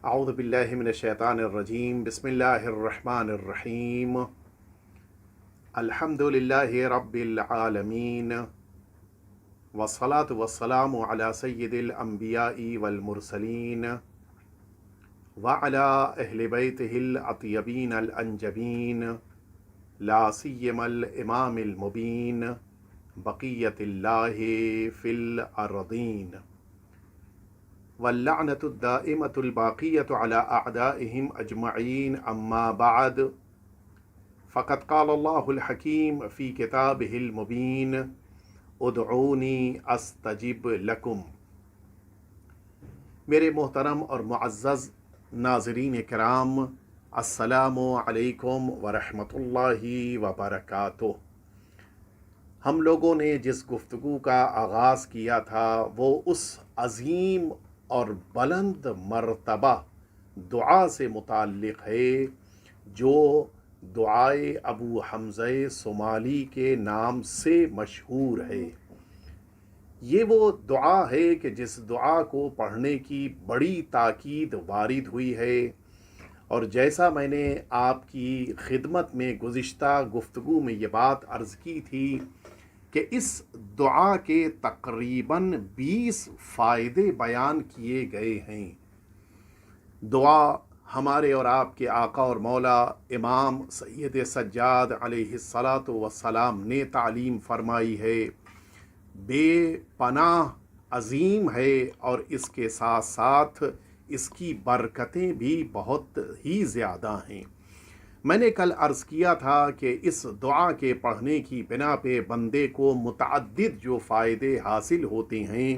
اعوذ باللہ من الشیطان الرجیم بسم اللہ الرحمن الرحیم الحمد للہ رب العالمین والصلاة والسلام علی سید الانبیاء والمرسلین وعلی اہل بیتہ الاطیبین الانجبین لا سیما الامام المبین بقیت اللہ فی الارضین واللعنة الدائمة الباقية على أعدائهم أجمعين أما بعد فقد قال الله الحكيم في كتابه المبين ادعوني استجب لكم۔ میرے محترم اور معزز ناظرین کرام، السلام علیکم ورحمۃ اللہ وبرکاتہ۔ ہم لوگوں نے جس گفتگو کا آغاز کیا تھا وہ اس عظیم اور بلند مرتبہ دعا سے متعلق ہے جو دعائے ابو حمزہ صومالی کے نام سے مشہور ہے۔ یہ وہ دعا ہے کہ جس دعا کو پڑھنے کی بڑی تاکید وارد ہوئی ہے، اور جیسا میں نے آپ کی خدمت میں گزشتہ گفتگو میں یہ بات عرض کی تھی کہ اس دعا کے تقریباً 20 فائدے بیان کیے گئے ہیں۔ دعا ہمارے اور آپ کے آقا اور مولا امام سید سجاد علیہ الصلاۃ والسلام نے تعلیم فرمائی ہے، بے پناہ عظیم ہے، اور اس کے ساتھ ساتھ اس کی برکتیں بھی بہت ہی زیادہ ہیں۔ میں نے کل عرض کیا تھا کہ اس دعا کے پڑھنے کی بنا پہ بندے کو متعدد جو فائدے حاصل ہوتے ہیں،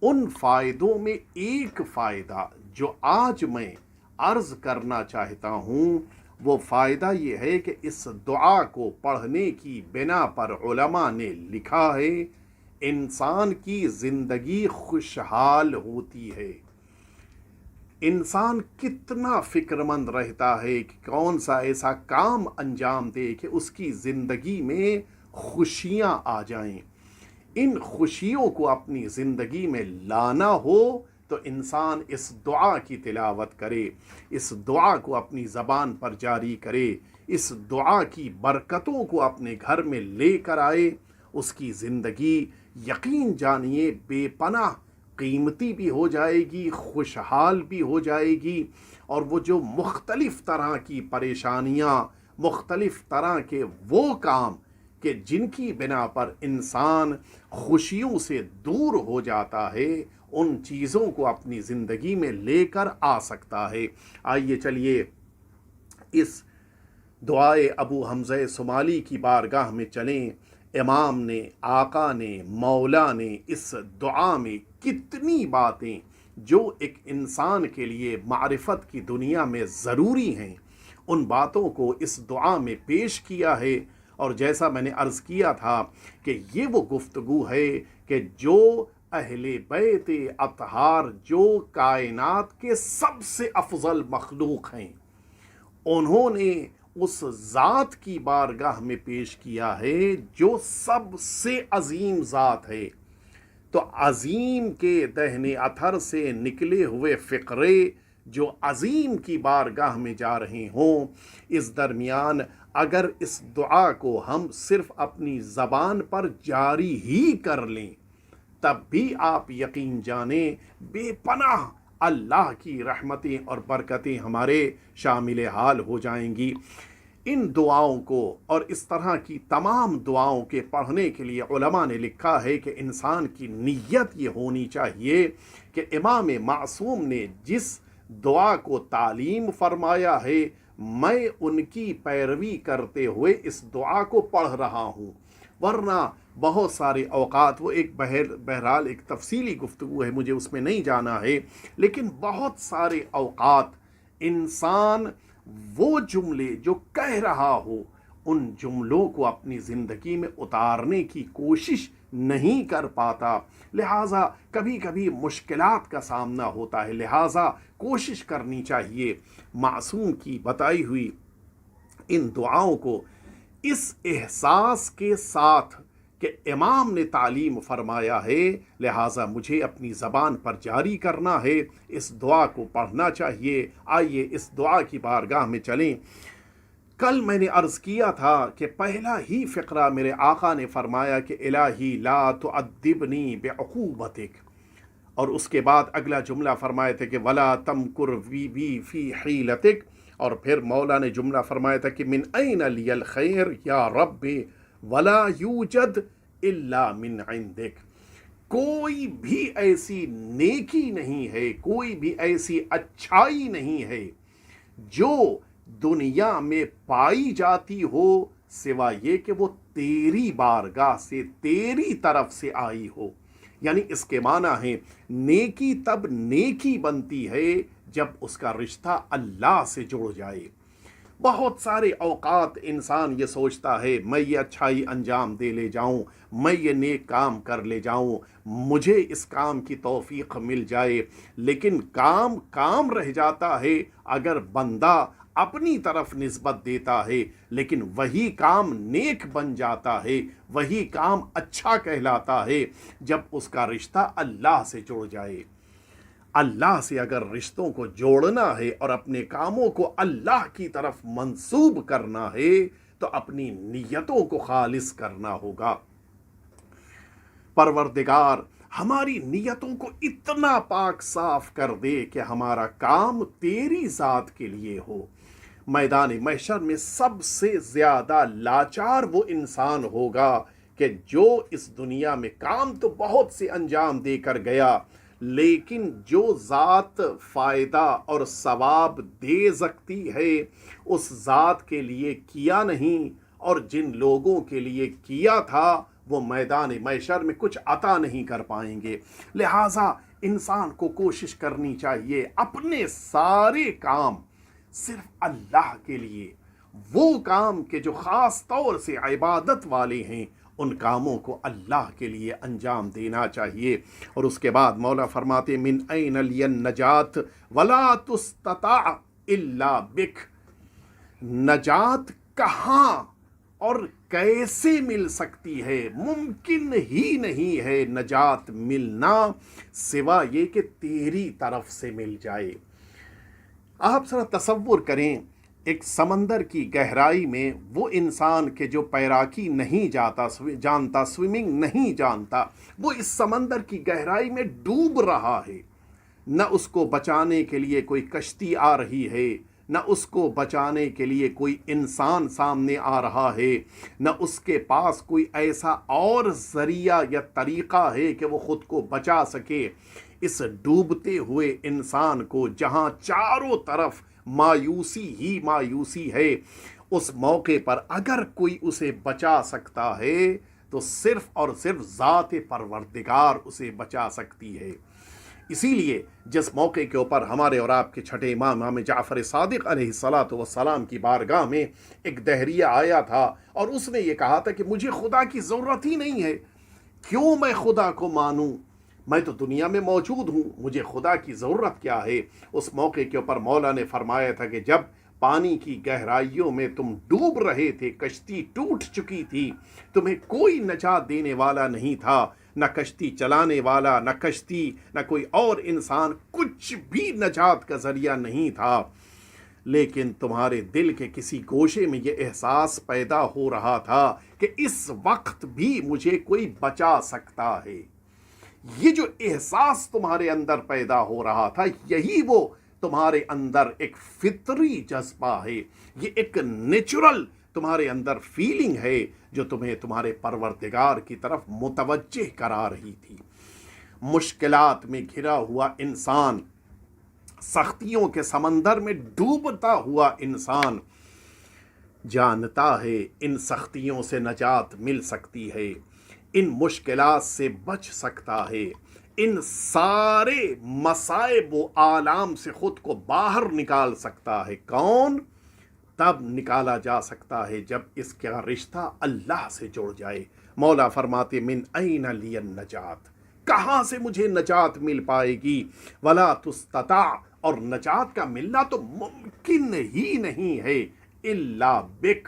ان فائدوں میں ایک فائدہ جو آج میں عرض کرنا چاہتا ہوں وہ فائدہ یہ ہے کہ اس دعا کو پڑھنے کی بنا پر علماء نے لکھا ہے انسان کی زندگی خوشحال ہوتی ہے۔ انسان کتنا فکر مند رہتا ہے کہ کون سا ایسا کام انجام دے کہ اس کی زندگی میں خوشیاں آ جائیں۔ ان خوشیوں کو اپنی زندگی میں لانا ہو تو انسان اس دعا کی تلاوت کرے، اس دعا کو اپنی زبان پر جاری کرے، اس دعا کی برکتوں کو اپنے گھر میں لے کر آئے، اس کی زندگی یقین جانیے بے پناہ قیمتی بھی ہو جائے گی، خوشحال بھی ہو جائے گی، اور وہ جو مختلف طرح کی پریشانیاں، مختلف طرح کے وہ کام کہ جن کی بنا پر انسان خوشیوں سے دور ہو جاتا ہے، ان چیزوں کو اپنی زندگی میں لے کر آ سکتا ہے۔ آئیے چلیے اس دعائے ابو حمزہ صومالی کی بارگاہ میں چلیں۔ امام نے، آقا نے، مولا نے اس دعا میں کتنی باتیں جو ایک انسان کے لیے معرفت کی دنیا میں ضروری ہیں، ان باتوں کو اس دعا میں پیش کیا ہے۔ اور جیسا میں نے عرض کیا تھا کہ یہ وہ گفتگو ہے کہ جو اہل بیت اطہار جو کائنات کے سب سے افضل مخلوق ہیں، انہوں نے اس ذات کی بارگاہ میں پیش کیا ہے جو سب سے عظیم ذات ہے۔ تو عظیم کے دہنے اتھر سے نکلے ہوئے فقرے جو عظیم کی بارگاہ میں جا رہے ہوں، اس درمیان اگر اس دعا کو ہم صرف اپنی زبان پر جاری ہی کر لیں تب بھی آپ یقین جانیں بے پناہ اللہ کی رحمتیں اور برکتیں ہمارے شامل حال ہو جائیں گی۔ ان دعاؤں کو اور اس طرح کی تمام دعاؤں کے پڑھنے کے لیے علماء نے لکھا ہے کہ انسان کی نیت یہ ہونی چاہیے کہ امام معصوم نے جس دعا کو تعلیم فرمایا ہے، میں ان کی پیروی کرتے ہوئے اس دعا کو پڑھ رہا ہوں، ورنہ بہت سارے اوقات وہ ایک بہرحال ایک تفصیلی گفتگو ہے، مجھے اس میں نہیں جانا ہے، لیکن بہت سارے اوقات انسان وہ جملے جو کہہ رہا ہو ان جملوں کو اپنی زندگی میں اتارنے کی کوشش نہیں کر پاتا، لہٰذا کبھی کبھی مشکلات کا سامنا ہوتا ہے، لہٰذا کوشش کرنی چاہیے معصوم کی بتائی ہوئی ان دعاؤں کو اس احساس کے ساتھ کہ امام نے تعلیم فرمایا ہے، لہٰذا مجھے اپنی زبان پر جاری کرنا ہے، اس دعا کو پڑھنا چاہیے۔ آئیے اس دعا کی بارگاہ میں چلیں۔ کل میں نے عرض کیا تھا کہ پہلا ہی فقرہ میرے آقا نے فرمایا کہ الہی لا تعذبنی بعقوبتک، اور اس کے بعد اگلا جملہ فرمایا تھا کہ ولا تمکر بی فی حیلتک، اور پھر مولا نے جملہ فرمایا تھا کہ من این لی الخیر یا رب ولا یوجد الا من عندک۔ کوئی بھی ایسی نیکی نہیں ہے، کوئی بھی ایسی اچھائی نہیں ہے جو دنیا میں پائی جاتی ہو سوائے یہ کہ وہ تیری بارگاہ سے، تیری طرف سے آئی ہو۔ یعنی اس کے معنی ہے نیکی تب نیکی بنتی ہے جب اس کا رشتہ اللہ سے جڑ جائے۔ بہت سارے اوقات انسان یہ سوچتا ہے میں یہ اچھائی انجام دے لے جاؤں، میں یہ نیک کام کر لے جاؤں، مجھے اس کام کی توفیق مل جائے، لیکن کام رہ جاتا ہے اگر بندہ اپنی طرف نسبت دیتا ہے، لیکن وہی کام نیک بن جاتا ہے، وہی کام اچھا کہلاتا ہے جب اس کا رشتہ اللہ سے جڑ جائے۔ اللہ سے اگر رشتوں کو جوڑنا ہے اور اپنے کاموں کو اللہ کی طرف منسوب کرنا ہے تو اپنی نیتوں کو خالص کرنا ہوگا۔ پروردگار ہماری نیتوں کو اتنا پاک صاف کر دے کہ ہمارا کام تیری ذات کے لیے ہو۔ میدان محشر میں سب سے زیادہ لاچار وہ انسان ہوگا کہ جو اس دنیا میں کام تو بہت سے انجام دے کر گیا، لیکن جو ذات فائدہ اور ثواب دے سکتی ہے اس ذات کے لیے کیا نہیں، اور جن لوگوں کے لیے کیا تھا وہ میدان محشر میں کچھ عطا نہیں کر پائیں گے۔ لہٰذا انسان کو کوشش کرنی چاہیے اپنے سارے کام صرف اللہ کے لیے، وہ کام کہ جو خاص طور سے عبادت والے ہیں ان کاموں کو اللہ کے لیے انجام دینا چاہیے۔ اور اس کے بعد مولا فرماتے من این لی النجات ولا تستطاع الا بک، نجات کہاں اور کیسے مل سکتی ہے؟ ممکن ہی نہیں ہے نجات ملنا سوا یہ کہ تیری طرف سے مل جائے۔ آپ ذرا تصور کریں ایک سمندر کی گہرائی میں وہ انسان کہ جو پیراکی نہیں جانتا، سوئمنگ نہیں جانتا، وہ اس سمندر کی گہرائی میں ڈوب رہا ہے، نہ اس کو بچانے کے لیے کوئی کشتی آ رہی ہے، نہ اس کو بچانے کے لیے کوئی انسان سامنے آ رہا ہے، نہ اس کے پاس کوئی ایسا اور ذریعہ یا طریقہ ہے کہ وہ خود کو بچا سکے۔ اس ڈوبتے ہوئے انسان کو جہاں چاروں طرف مایوسی ہی مایوسی ہے، اس موقع پر اگر کوئی اسے بچا سکتا ہے تو صرف اور صرف ذات پروردگار اسے بچا سکتی ہے۔ اسی لیے جس موقع کے اوپر ہمارے اور آپ کے چھٹے امام جعفر صادق علیہ الصلاۃ والسلام کی بارگاہ میں ایک دہریہ آیا تھا اور اس نے یہ کہا تھا کہ مجھے خدا کی ضرورت ہی نہیں ہے، کیوں میں خدا کو مانوں، میں تو دنیا میں موجود ہوں، مجھے خدا کی ضرورت کیا ہے۔ اس موقع کے اوپر مولا نے فرمایا تھا کہ جب پانی کی گہرائیوں میں تم ڈوب رہے تھے، کشتی ٹوٹ چکی تھی، تمہیں کوئی نجات دینے والا نہیں تھا، نہ کشتی چلانے والا، نہ کشتی، نہ کوئی اور انسان، کچھ بھی نجات کا ذریعہ نہیں تھا، لیکن تمہارے دل کے کسی گوشے میں یہ احساس پیدا ہو رہا تھا کہ اس وقت بھی مجھے کوئی بچا سکتا ہے۔ یہ جو احساس تمہارے اندر پیدا ہو رہا تھا، یہی وہ تمہارے اندر ایک فطری جذبہ ہے، یہ ایک نیچرل تمہارے اندر فیلنگ ہے جو تمہیں تمہارے پروردگار کی طرف متوجہ کرا رہی تھی۔ مشکلات میں گھرا ہوا انسان، سختیوں کے سمندر میں ڈوبتا ہوا انسان جانتا ہے ان سختیوں سے نجات مل سکتی ہے، ان مشکلات سے بچ سکتا ہے، ان سارے مصائب و آلام سے خود کو باہر نکال سکتا ہے۔ کون؟ تب نکالا جا سکتا ہے جب اس کا رشتہ اللہ سے جڑ جائے۔ مولا فرماتے من این لی النجات، کہاں سے مجھے نجات مل پائے گی؟ ولا تستطاع، اور نجات کا ملنا تو ممکن ہی نہیں ہے، الا بک،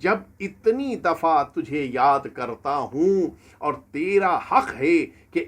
جب اتنی دفعہ تجھے یاد کرتا ہوں اور تیرا حق ہے کہ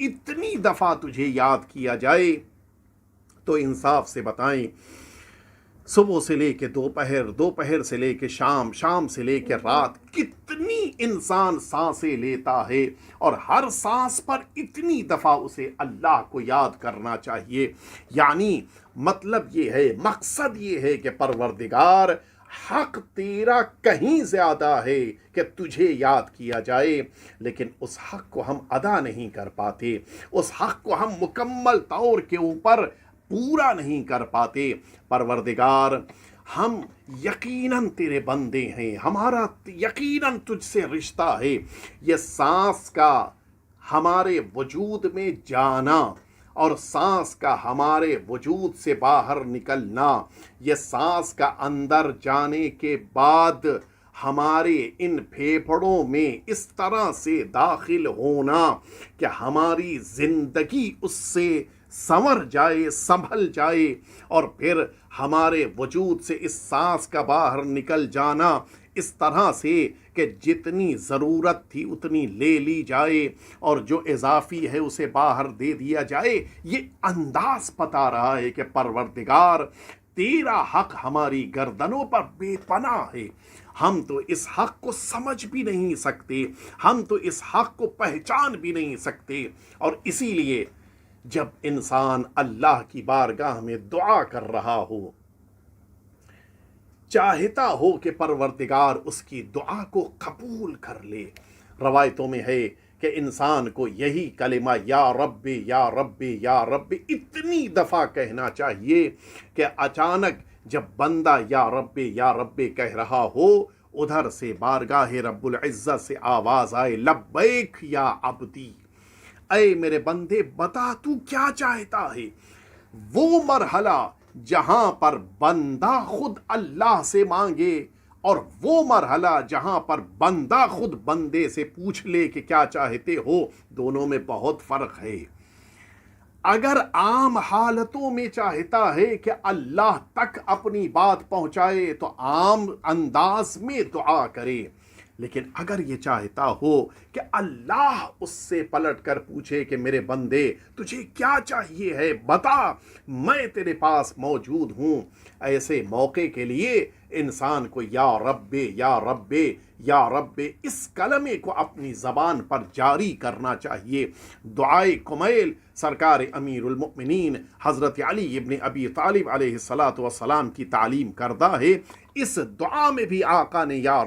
اتنی دفعہ تجھے یاد کیا جائے، تو انصاف سے بتائیں صبح سے لے کے دوپہر، دوپہر سے لے کے شام، شام سے لے کے رات کتنی انسان سانسیں لیتا ہے، اور ہر سانس پر اتنی دفعہ اسے اللہ کو یاد کرنا چاہیے۔ یعنی مطلب یہ ہے، مقصد یہ ہے کہ پروردگار حق تیرا کہیں زیادہ ہے کہ تجھے یاد کیا جائے، لیکن اس حق کو ہم ادا نہیں کر پاتے، اس حق کو ہم مکمل طور کے اوپر پورا نہیں کر پاتے۔ پروردگار ہم یقیناً تیرے بندے ہیں، ہمارا یقیناً تجھ سے رشتہ ہے۔ یہ سانس کا ہمارے وجود میں جانا اور سانس کا ہمارے وجود سے باہر نکلنا، یہ سانس کا اندر جانے کے بعد ہمارے ان پھیپھڑوں میں اس طرح سے داخل ہونا کہ ہماری زندگی اس سے سنور جائے، سنبھل جائے، اور پھر ہمارے وجود سے اس سانس کا باہر نکل جانا اس طرح سے کہ جتنی ضرورت تھی اتنی لے لی جائے اور جو اضافی ہے اسے باہر دے دیا جائے، یہ انداز بتا رہا ہے کہ پروردگار تیرا حق ہماری گردنوں پر بے پناہ ہے۔ ہم تو اس حق کو سمجھ بھی نہیں سکتے، ہم تو اس حق کو پہچان بھی نہیں سکتے، اور اسی لیے جب انسان اللہ کی بارگاہ میں دعا کر رہا ہو، چاہتا ہو کہ پروردگار اس کی دعا کو قبول کر لے، روایتوں میں ہے کہ انسان کو یہی کلمہ یا رب یا رب یا رب اتنی دفعہ کہنا چاہیے کہ اچانک جب بندہ یا رب کہہ رہا ہو، ادھر سے بارگاہ رب العزت سے آواز آئے، لبیک یا عبدی، اے میرے بندے بتا تو کیا چاہتا ہے۔ وہ مرحلہ جہاں پر بندہ خود اللہ سے مانگے اور وہ مرحلہ جہاں پر بندہ خود بندے سے پوچھ لے کہ کیا چاہتے ہو، دونوں میں بہت فرق ہے۔ اگر عام حالتوں میں چاہتا ہے کہ اللہ تک اپنی بات پہنچائے تو عام انداز میں دعا کرے، لیکن اگر یہ چاہتا ہو کہ اللہ اس سے پلٹ کر پوچھے کہ میرے بندے تجھے کیا چاہیے ہے، بتا، میں تیرے پاس موجود ہوں، ایسے موقع کے لیے انسان کو یا رب یا رب یا رب اس کلمے کو اپنی زبان پر جاری کرنا چاہیے۔ دعائے کمیل سرکار امیر المؤمنین حضرت علی ابن ابی طالب علیہ السلام کی تعلیم کردہ ہے۔ اس دعا میں بھی آقا نے یا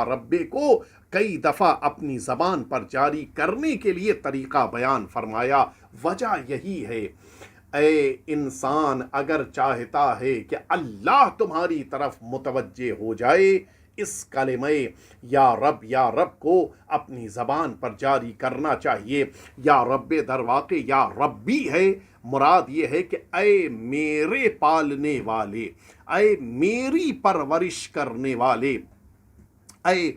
رب کو کئی دفعہ اپنی زبان پر جاری کرنے کے لیے طریقہ بیان فرمایا۔ وجہ یہی ہے، اے انسان اگر چاہتا ہے کہ اللہ تمہاری طرف متوجہ ہو جائے، اس کلمہ یا رب کو اپنی زبان پر جاری کرنا چاہیے۔ یا رب در واقع یا ربی ہے، مراد یہ ہے کہ اے میرے پالنے والے، اے میری پرورش کرنے والے، اے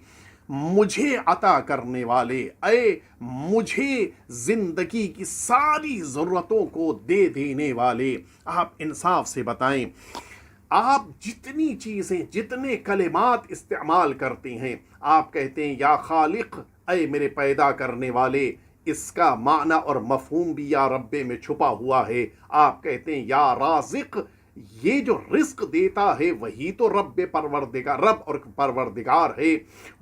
مجھے عطا کرنے والے، اے مجھے زندگی کی ساری ضرورتوں کو دے دینے والے۔ آپ انصاف سے بتائیں، آپ جتنی چیزیں، جتنے کلمات استعمال کرتے ہیں، آپ کہتے ہیں یا خالق، اے میرے پیدا کرنے والے، اس کا معنی اور مفہوم بھی یا رب میں چھپا ہوا ہے۔ آپ کہتے ہیں یا رازق، یہ جو رزق دیتا ہے وہی تو رب اور پروردگار ہے،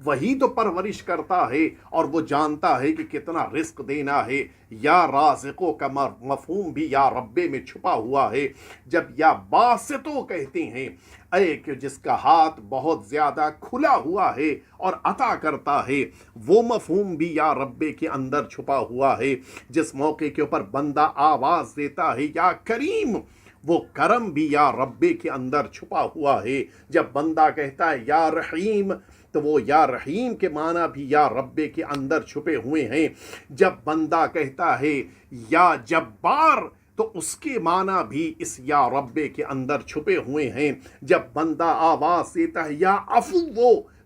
وہی تو پرورش کرتا ہے اور وہ جانتا ہے کہ کتنا رزق دینا ہے۔ یا رازقوں کا مفہوم بھی یا رب میں چھپا ہوا ہے۔ جب یا باسطوں کہتے ہیں، اے کہ جس کا ہاتھ بہت زیادہ کھلا ہوا ہے اور عطا کرتا ہے، وہ مفہوم بھی یا رب کے اندر چھپا ہوا ہے۔ جس موقع کے اوپر بندہ آواز دیتا ہے یا کریم، وہ کرم بھی یا رب کے اندر چھپا ہوا ہے۔ جب بندہ کہتا ہے یا رحیم، تو وہ یا رحیم کے معنی بھی یا رب کے اندر چھپے ہوئے ہیں۔ جب بندہ کہتا ہے یا جبار، تو اس کے معنی بھی اس یا رب کے اندر چھپے ہوئے ہیں۔ جب بندہ آواز دیتا ہے یا عفو،